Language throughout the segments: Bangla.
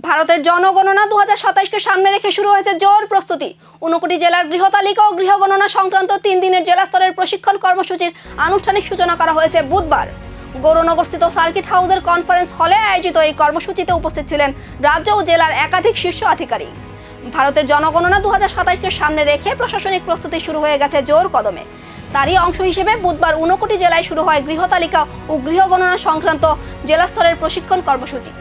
ভারতের জনগণনা 2027কে সামনে রেখে শুরু হয়েছে জোর প্রস্তুতি। 59 জেলার গৃহতালিকা ও গৃহগণনা সংক্রান্ত 3 দিনের জেলা স্তরের প্রশিক্ষণ কর্মসূচির আনুষ্ঠানিক সূচনা করা হয়েছে বুধবার। গৌরনগরস্থিত সার্কিট হাউসের কনফারেন্স হলে আয়োজিত এই কর্মসূচিতে উপস্থিত ছিলেন রাজ্য ও জেলার একাধিক শীর্ষ আধিকারিক। ভারতের জনগণনা 2027কে সামনে রেখে প্রশাসনিক প্রস্তুতি শুরু হয়ে গেছে জোর কদমে। তারই অংশ হিসেবে বুধবার 59 জেলায় শুরু হয় গৃহতালিকা ও গৃহগণনা সংক্রান্ত জেলা স্তরের প্রশিক্ষণ কর্মসূচি।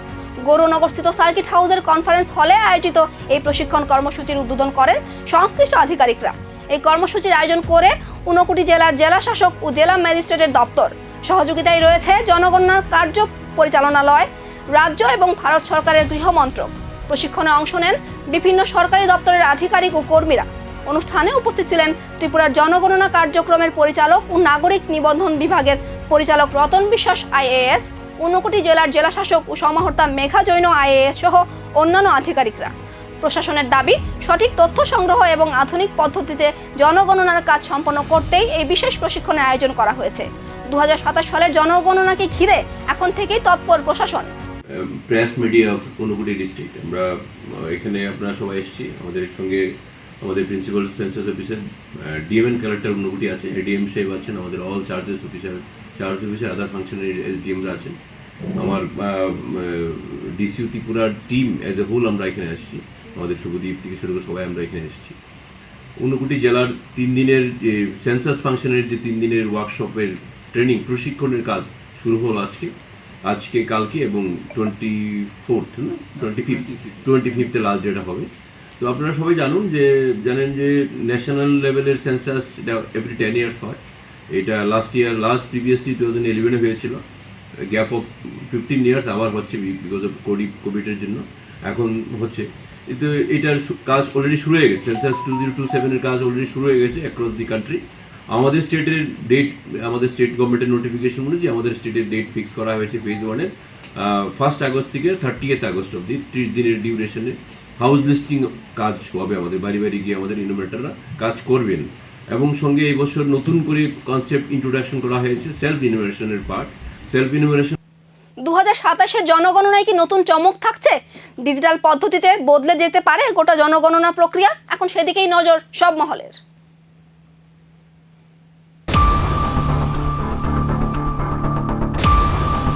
গৌরনগরস্থিত সার্কিট হাউসের কনফারেন্স হলে আয়োজিত এই প্রশিক্ষণ কর্মসূচির উদ্বোধন করেন সংশ্লিষ্ট আধিকারিকরা। এই কর্মসূচির আয়োজন করে 59 জেলার জেলা শাসক ও জেলা ম্যাজিস্ট্রেটের দপ্তর। সহযোগিতায় রয়েছে জনগণনার কার্য পরিচালনালয়, রাজ্য এবং ভারত সরকারের গৃহ মন্ত্রক। প্রশিক্ষণে অংশ নেন বিভিন্ন সরকারি দপ্তরের আধিকারিক ও কর্মীরা। অনুষ্ঠানে উপস্থিত ছিলেন ত্রিপুরার জনগণনা কার্যক্রমের পরিচালক ও নাগরিক নিবন্ধন বিভাগের পরিচালক রতন বিশ্বাস আইএএস, 59 জেলার জেলা শাসক ও সমাহর্তা মেঘা জৈন আইএএস সহ অন্যান্য আধিকারিকরা। প্রশাসনের দাবি, সঠিক তথ্য সংগ্রহ এবং আধুনিক পদ্ধতিতে জনগণনার কাজ সম্পন্ন করতেই এই বিশেষ প্রশিক্ষণের আয়োজন করা হয়েছে। 2027 সালের জনগণনাকে ঘিরে এখন থেকেই তৎপর প্রশাসন। প্রেস মিডিয়া অফ 59 ডিস্ট্রিক্ট, আমরা এখানে আপনারা সবাই এসেছি। আমাদের সঙ্গে আমাদের principal census officer, DMN collector 59 আছে, এডিএম সাহেব আছেন, আমাদের অল চার্জ অফিসার আদার ফাংশনারি এসডিএমরা আছেন, আমার ডিসিউ ত্রিপুরার টিম অ্যাজ এ হোল আমরা এখানে আসছি। আমাদের শুভদীপ থেকে শুরু করে সবাই আমরা এখানে এসেছি। 59 জেলার 3 দিনের যে সেন্সাস ফাংশনের যে 3 দিনের ওয়ার্কশপের ট্রেনিং প্রশিক্ষণের কাজ শুরু হলো আজকে কালকে এবং 25th লাস্ট ডেটা হবে। তো আপনারা সবাই জানেন যে ন্যাশনাল লেভেলের সেন্সাস এভরি 10 ইয়ার্স হয়। এটা লাস্ট প্রিভিয়াসলি 2011 হয়েছিল। গ্যাপ অফ 15 ইয়ার্স আবার হচ্ছে বিকজ অফ কোভিডের জন্য এখন হচ্ছে। কিন্তু এটার কাজ অলরেডি শুরু হয়ে গেছে। সেন্সাস 2027-এর কাজ অলরেডি শুরু হয়ে গেছে অ্যাক্রস দি কান্ট্রি। আমাদের স্টেটের ডেট, আমাদের স্টেট গভর্নমেন্টের নোটিফিকেশন অনুযায়ী আমাদের স্টেটের ডেট ফিক্স করা হয়েছে ফেজ 1-এর 1 আগস্ট থেকে 30 আগস্ট অবধি 30 দিনের ডিউরেশনে হাউস লিস্টিং কাজ হবে। আমাদের বাড়ি গিয়ে আমাদের ইনোভেটররা কাজ করবেন এবং সঙ্গে এই বছর নতুন করে কনসেপ্ট ইন্ট্রোডাকশন করা হয়েছে সেলফ ইনোভেশনের পার্ট। সেলফ ইনোভেশন 2027-এর জনগণনায় কি নতুন চমক থাকছে? ডিজিটাল পদ্ধতিতে বদলে যেতে পারে গোটা জনগণনা প্রক্রিয়া? এখন সেদিকেই নজর সব মহলের।